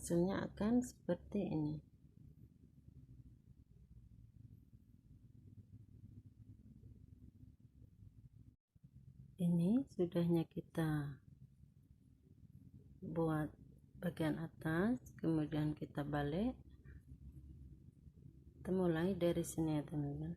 hasilnya akan seperti ini. Ini sudahnya kita buat bagian atas, kemudian kita balik. Kita mulai dari sini ya teman-teman.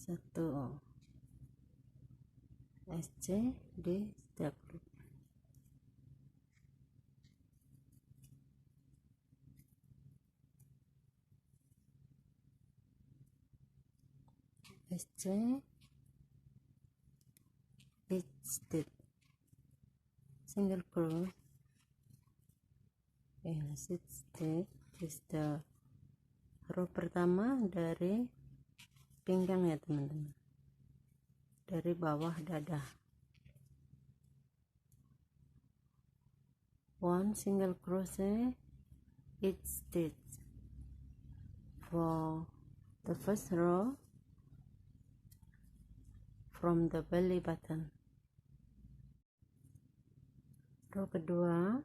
Satu SC di setiap loop. SC each stitch, single crochet in 6 stitch is the row pertama dari pinggang ya teman-teman, dari bawah dada. 1 single crochet each stitch for the first row from the belly button. Row kedua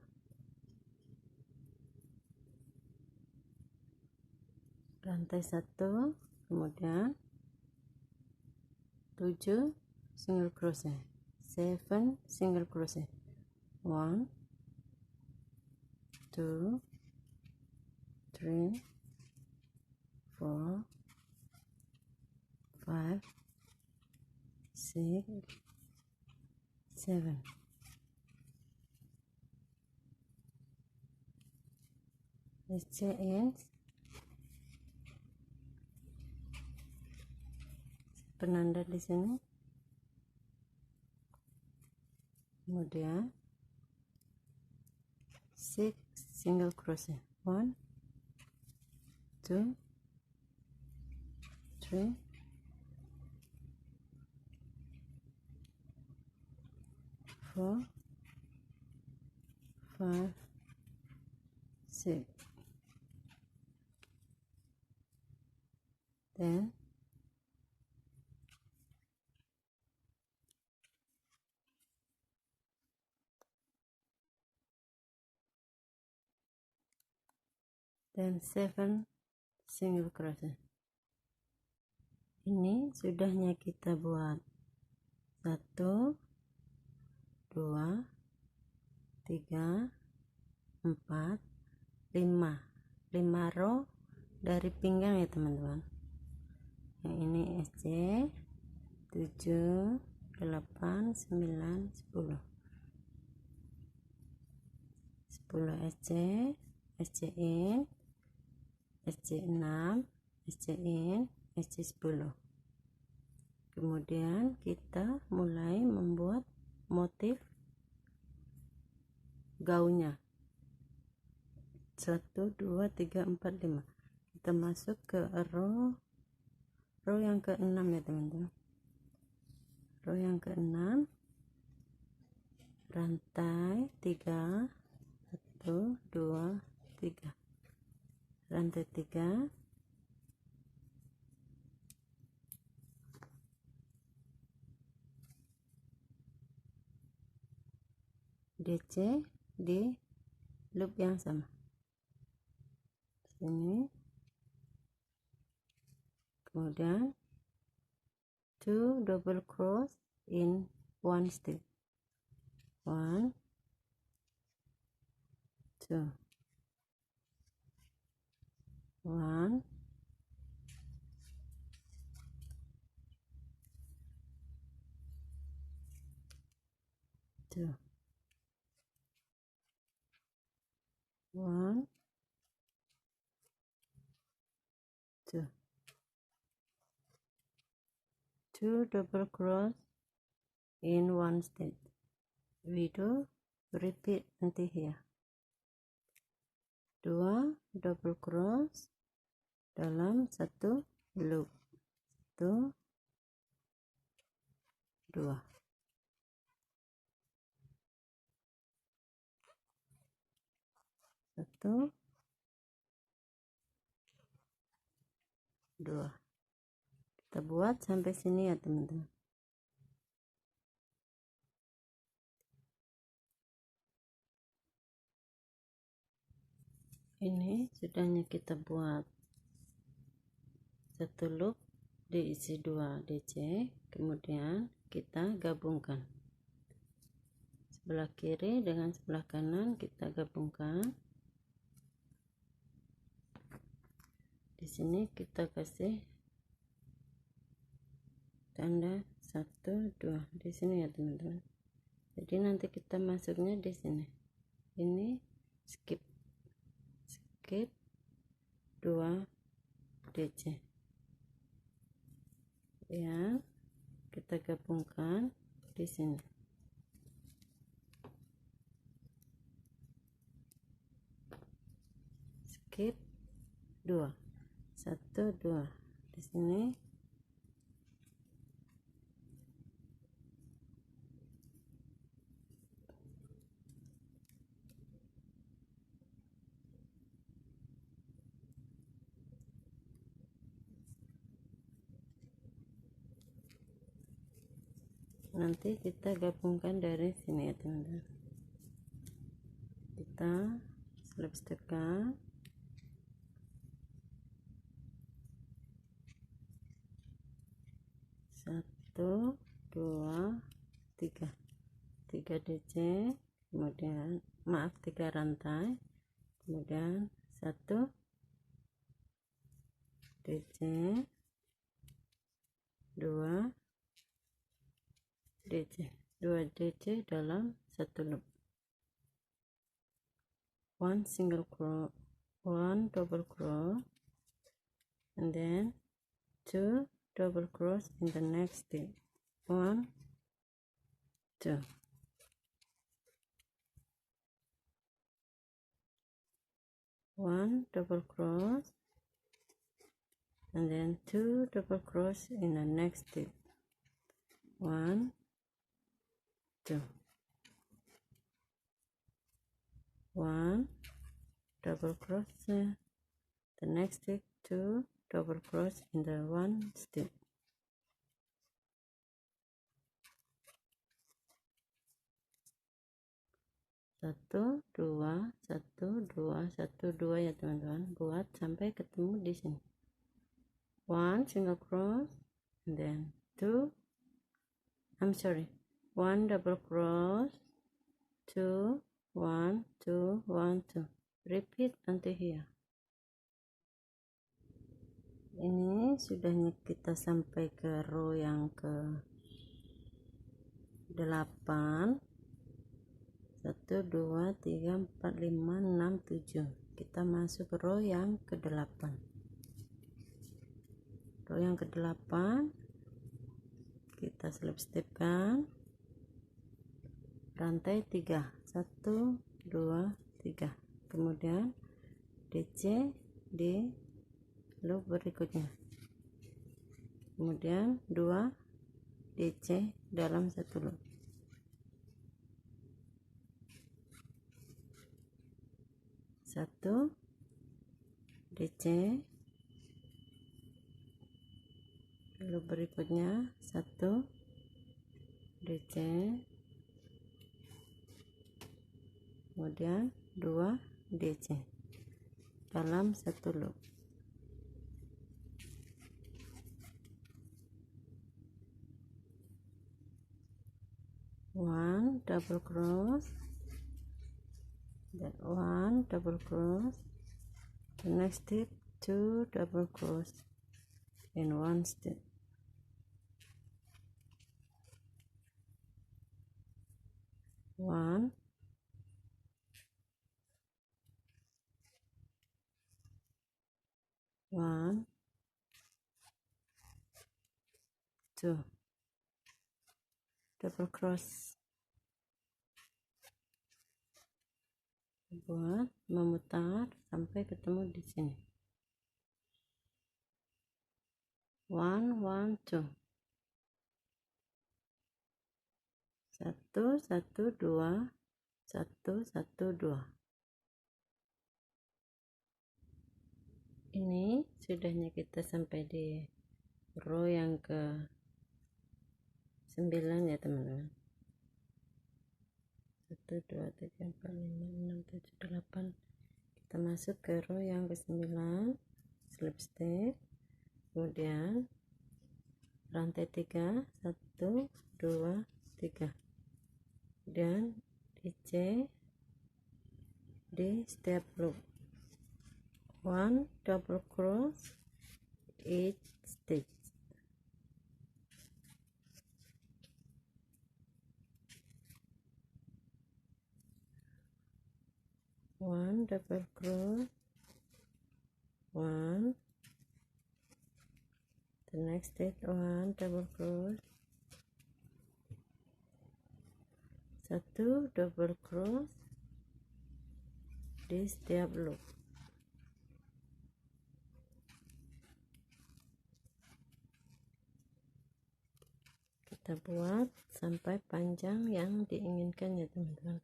rantai 1, kemudian 7 single crochet, 7 single crochet, 1 2 3 4 5 6 7. Let's in penanda di sini, kemudian 6 single crochet, 1 2 3 4 5 6. Then dan 7 single crochet. Ini sudahnya kita buat 1 2 3 4 5 row dari pinggang ya teman-teman. Yang ini SC 7 8 9 10 SC, SC in, SC 6, SC in, SC 10. Kemudian kita mulai membuat motif gaunnya. 1 2 3 4 5. Kita masuk ke row yang ke-6 ya teman-teman. Row yang ke-6, rantai 3 1 2 3, rantai 3, DC di loop yang sama sini, kemudian 2 double cross in 1 stitch, 1 2 1 2 1 2 2 double cross in 1 stitch. We do repeat until here. 2 double cross dalam 1 loop, 1 2 1 2. Kita buat sampai sini ya teman-teman. Ini sudahnya kita buat satu loop diisi 2 DC, kemudian kita gabungkan sebelah kiri dengan sebelah kanan, kita gabungkan. Di sini kita kasih tanda 1 2 di sini ya teman-teman. Jadi nanti kita masuknya di sini. Ini skip 2 DC ya, kita gabungkan di sini. Skip 2 1 2 di sini. Nanti kita gabungkan dari sini ya teman-teman. Kita slip-stepkan. Satu, dua, tiga DC, kemudian maaf 3 rantai, kemudian 1 DC, 2 DC dalam satu loop, 1 single crochet, 1 double crochet, and then 2 double crochet in the next stitch, 1 2 1 double crochet, and then 2 double crochet in the next stitch, 1 2 1 double crochet, the next stitch 2 double crochet in the one stitch, 1 2 1 2 1 2 ya teman-teman. Buat sampai ketemu di sini, 1 single crochet, and then 1 double crochet, 2 1 2 1 2, repeat until here. Ini sudahnya kita sampai ke row yang ke 8, 1 2 3 4 5 6 7. Kita masuk ke row yang ke 8. Row yang ke 8 kita slip-stepkan rantai 3, 1 2 3, kemudian DC di loop berikutnya, kemudian 2 DC dalam satu loop, 1 DC, loop berikutnya 1 DC, kemudian 2 DC dalam satu loop, 1 double crochet, then 1 double crochet, the next stitch 2 double crochet in one stitch, 1 1 2 double crochet. Buat memutar sampai ketemu di sini, 1 1 2, 1 1 2 1 1 2, Ini sudahnya kita sampai di row yang ke 9 ya teman-teman. 1 2 3 4 5 6 7 8. Kita masuk ke row yang ke 9, slip stitch, kemudian rantai 3 1 2 3, dan DC di setiap loop 1 double cross each stitch. One double cross, one, the next stitch, one double cross, 1 double cross di setiap loop. Kita buat sampai panjang yang diinginkan ya teman-teman.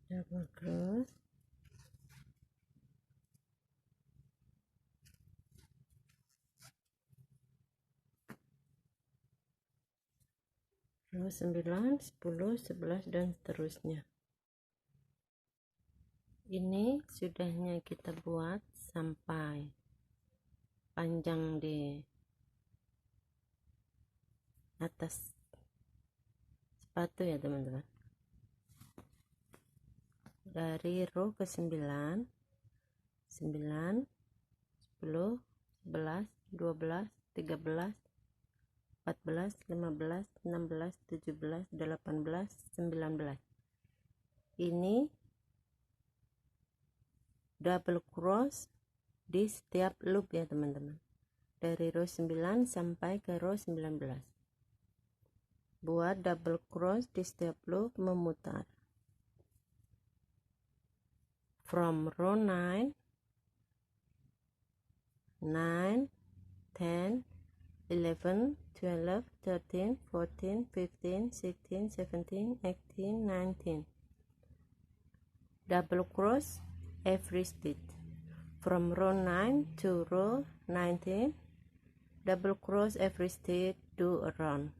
Double cross, row 9, 10, 11 dan seterusnya. Ini sudahnya kita buat sampai panjang di atas sepatu ya teman-teman. Dari row ke 9, 9, 10, 11, 12, 13, 14, 15, 16, 17, 18, 19. Ini double cross di setiap loop ya teman-teman. Dari row 9 sampai ke row 19. Buat double cross di setiap loop memutar. From row 9, 9, 10, 11, 12, 13, 14, 15, 16, 17, 18, 19. Double cross every stitch. From row 9 to row 19, double cross every stitch, do a round.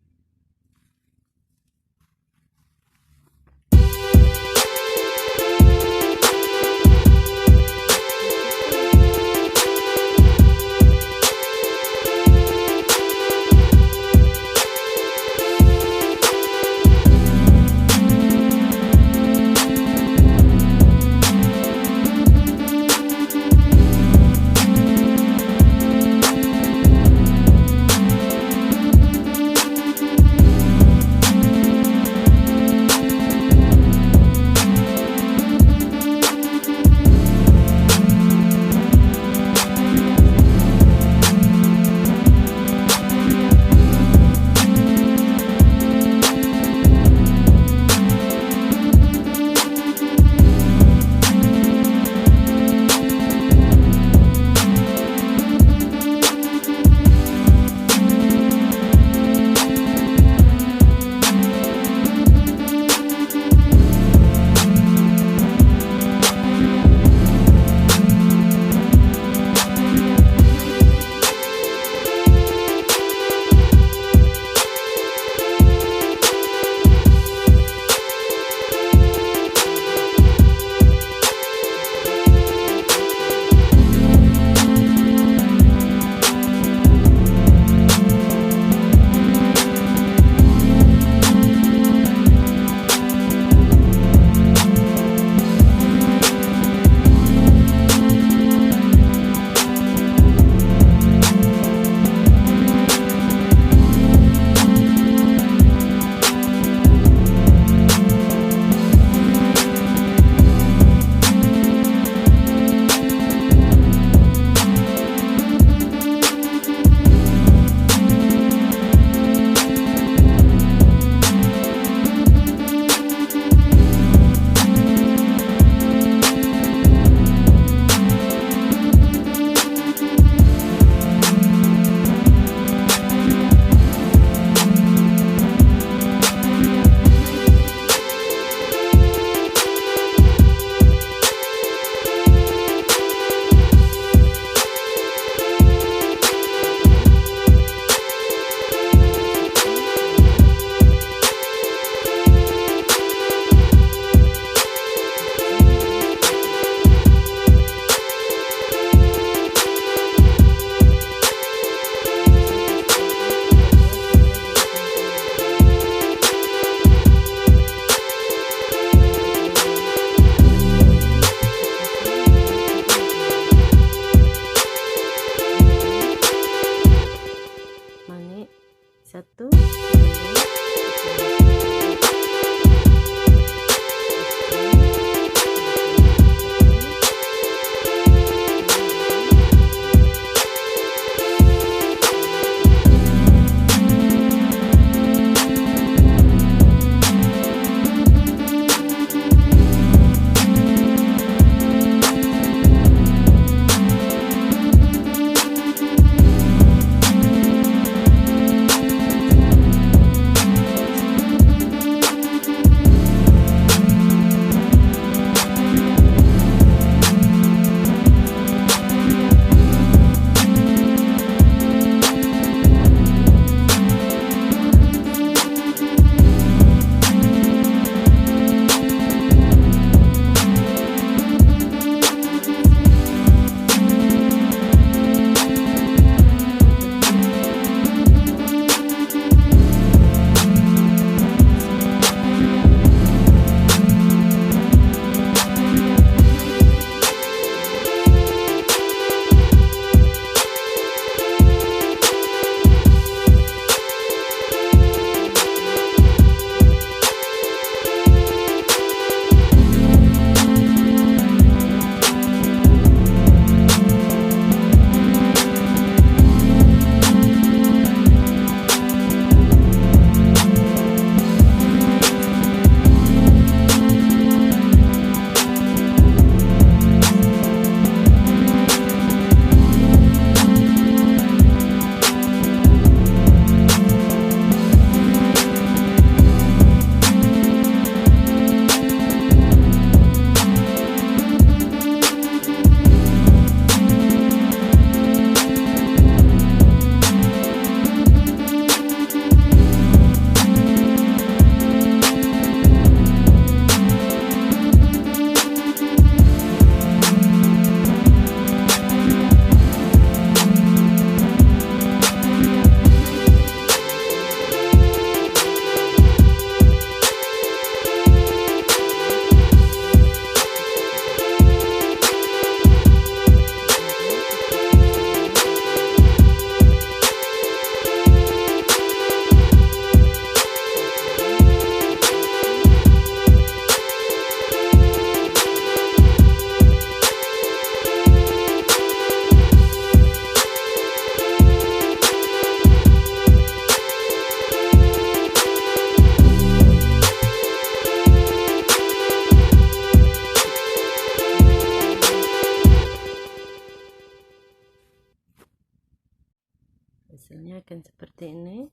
akan seperti ini.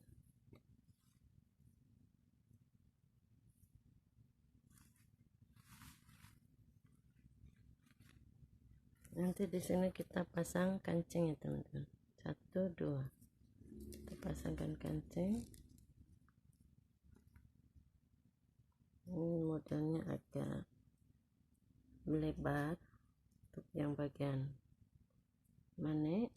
Nanti di sini kita pasang kancing ya teman-teman. 1 2 kita pasangkan kancing. Ini modelnya agak melebar untuk yang bagian manik.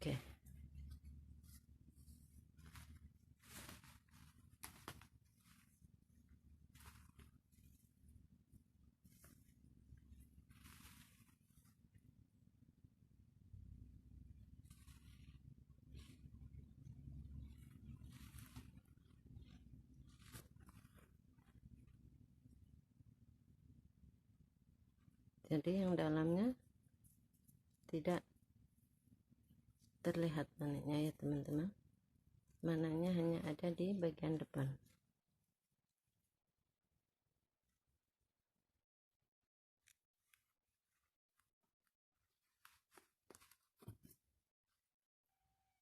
Oke. Jadi yang dalamnya tidak terlihat maniknya ya teman-teman. Mananya hanya ada di bagian depan.